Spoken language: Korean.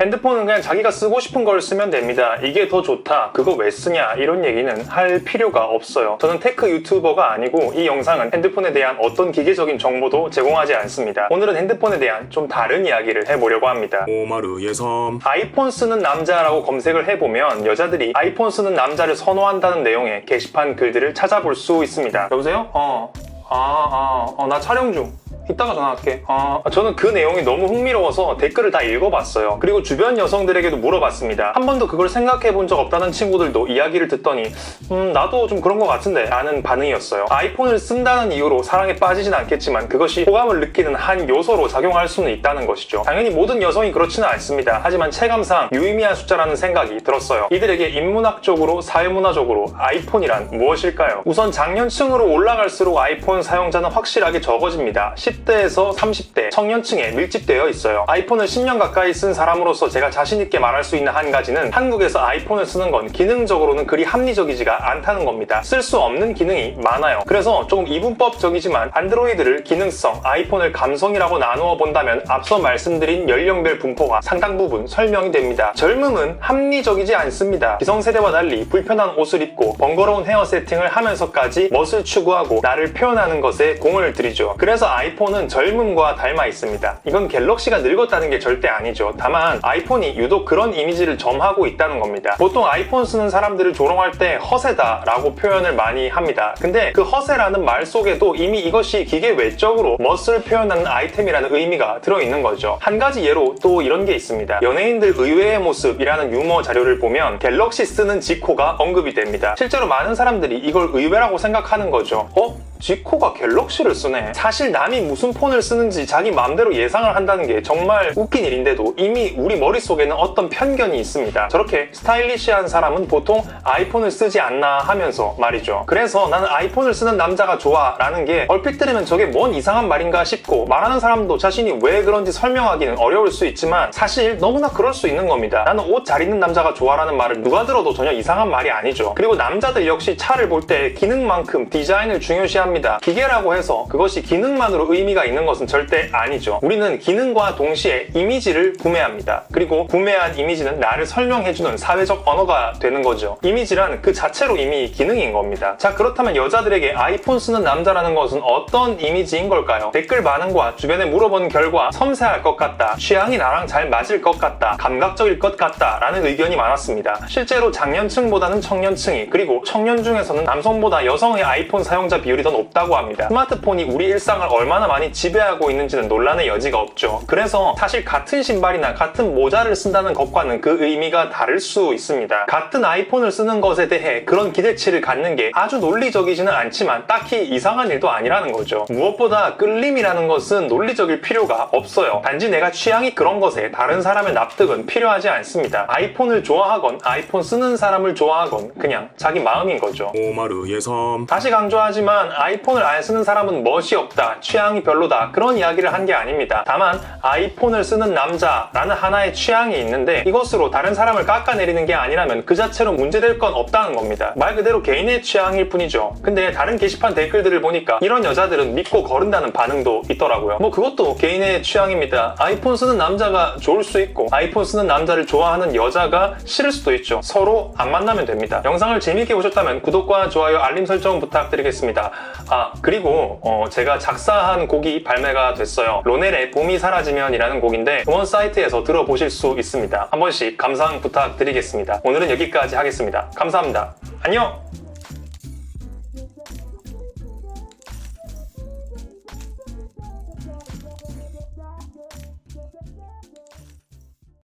핸드폰은 그냥 자기가 쓰고 싶은 걸 쓰면 됩니다. 이게 더 좋다, 그거 왜 쓰냐 이런 얘기는 할 필요가 없어요. 저는 테크 유튜버가 아니고 이 영상은 핸드폰에 대한 어떤 기계적인 정보도 제공하지 않습니다. 오늘은 핸드폰에 대한 좀 다른 이야기를 해보려고 합니다. 오마르 예섬. 아이폰 쓰는 남자라고 검색을 해보면 여자들이 아이폰 쓰는 남자를 선호한다는 내용의 게시판 글들을 찾아볼 수 있습니다. 여보세요? 나 촬영 중. 이따가 전화할게. 저는 그 내용이 너무 흥미로워서 댓글을 다 읽어봤어요. 그리고 주변 여성들에게도 물어봤습니다. 한 번도 그걸 생각해 본 적 없다는 친구들도 이야기를 듣더니 나도 좀 그런 것 같은데 라는 반응이었어요. 아이폰을 쓴다는 이유로 사랑에 빠지진 않겠지만 그것이 호감을 느끼는 한 요소로 작용할 수는 있다는 것이죠. 당연히 모든 여성이 그렇지는 않습니다. 하지만 체감상 유의미한 숫자라는 생각이 들었어요. 이들에게 인문학적으로 사회문화적으로 아이폰이란 무엇일까요? 우선 장년층으로 올라갈수록 아이폰 사용자는 확실하게 적어집니다. 10대에서 30대 청년층에 밀집되어 있어요. 아이폰을 10년 가까이 쓴 사람으로서 제가 자신있게 말할 수 있는 한 가지는 한국에서 아이폰을 쓰는 건 기능적으로는 그리 합리적이지가 않다는 겁니다. 쓸 수 없는 기능이 많아요. 그래서 조금 이분법적이지만 안드로이드를 기능성, 아이폰을 감성이라고 나누어 본다면 앞서 말씀드린 연령별 분포가 상당 부분 설명이 됩니다. 젊음은 합리적이지 않습니다. 기성세대와 달리 불편한 옷을 입고 번거로운 헤어 세팅을 하면서까지 멋을 추구하고 나를 표현하는 것에 공을 들이죠. 그래서 아이폰은 젊음과 닮아 있습니다. 이건 갤럭시가 늙었다는 게 절대 아니죠. 다만 아이폰이 유독 그런 이미지를 점하고 있다는 겁니다. 보통 아이폰 쓰는 사람들을 조롱할 때 허세다 라고 표현을 많이 합니다. 근데 그 허세라는 말 속에도 이미 이것이 기계 외적으로 멋을 표현하는 아이템이라는 의미가 들어있는 거죠. 한 가지 예로 또 이런 게 있습니다. 연예인들 의외의 모습이라는 유머 자료를 보면 갤럭시 쓰는 지코가 언급이 됩니다. 실제로 많은 사람들이 이걸 의외라고 생각하는 거죠. 지코가 갤럭시를 쓰네. 사실 남이 무슨 폰을 쓰는지 자기 마음대로 예상을 한다는 게 정말 웃긴 일인데도 이미 우리 머릿속에는 어떤 편견이 있습니다. 저렇게 스타일리시한 사람은 보통 아이폰을 쓰지 않나 하면서 말이죠. 그래서 나는 아이폰을 쓰는 남자가 좋아 라는 게 얼핏 들으면 저게 뭔 이상한 말인가 싶고 말하는 사람도 자신이 왜 그런지 설명하기는 어려울 수 있지만 사실 너무나 그럴 수 있는 겁니다. 나는 옷 잘 입는 남자가 좋아라는 말을 누가 들어도 전혀 이상한 말이 아니죠. 그리고 남자들 역시 차를 볼 때 기능만큼 디자인을 중요시합니다. 기계라고 해서 그것이 기능만으로 의미가 있는 것은 절대 아니죠. 우리는 기능과 동시에 이미지를 구매합니다. 그리고 구매한 이미지는 나를 설명해주는 사회적 언어가 되는 거죠. 이미지란 그 자체로 이미 기능인 겁니다. 자, 그렇다면 여자들에게 아이폰 쓰는 남자라는 것은 어떤 이미지인 걸까요? 댓글 반응과 주변에 물어본 결과 섬세할 것 같다, 취향이 나랑 잘 맞을 것 같다, 감각적일 것 같다 라는 의견이 많았습니다. 실제로 장년층보다는 청년층이, 그리고 청년 중에서는 남성보다 여성의 아이폰 사용자 비율이 더 높다고 합니다. 스마트폰이 우리 일상을 얼마나 많이 지배하고 있는지는 논란의 여지가 없죠. 그래서 사실 같은 신발이나 같은 모자를 쓴다는 것과는 그 의미가 다를 수 있습니다. 같은 아이폰을 쓰는 것에 대해 그런 기대치를 갖는 게 아주 논리적이지는 않지만 딱히 이상한 일도 아니라는 거죠. 무엇보다 끌림이라는 것은 논리적일 필요가 없어요. 단지 내가 취향이 그런 것에 다른 사람의 납득은 필요하지 않습니다. 아이폰을 좋아하건 아이폰 쓰는 사람을 좋아하건 그냥 자기 마음인 거죠. 오마르 예섬. 다시 강조하지만 아이폰을 안 쓰는 사람은 멋이 없다, 취향이 별로다 그런 이야기를 한 게 아닙니다. 다만 아이폰을 쓰는 남자라는 하나의 취향이 있는데 이것으로 다른 사람을 깎아내리는 게 아니라면 그 자체로 문제될 건 없다는 겁니다. 말 그대로 개인의 취향일 뿐이죠. 근데 다른 게시판 댓글들을 보니까 이런 여자들은 믿고 거른다는 반응도 있더라고요. 그것도 개인의 취향입니다. 아이폰 쓰는 남자가 좋을 수 있고 아이폰 쓰는 남자를 좋아하는 여자가 싫을 수도 있죠. 서로 안 만나면 됩니다. 영상을 재밌게 보셨다면 구독과 좋아요, 알림 설정 부탁드리겠습니다. 그리고 제가 작사한 곡이 발매가 됐어요. 로넬의 봄이 사라지면 이라는 곡인데 음원 사이트에서 들어보실 수 있습니다. 한 번씩 감상 부탁드리겠습니다. 오늘은 여기까지 하겠습니다. 감사합니다. 안녕!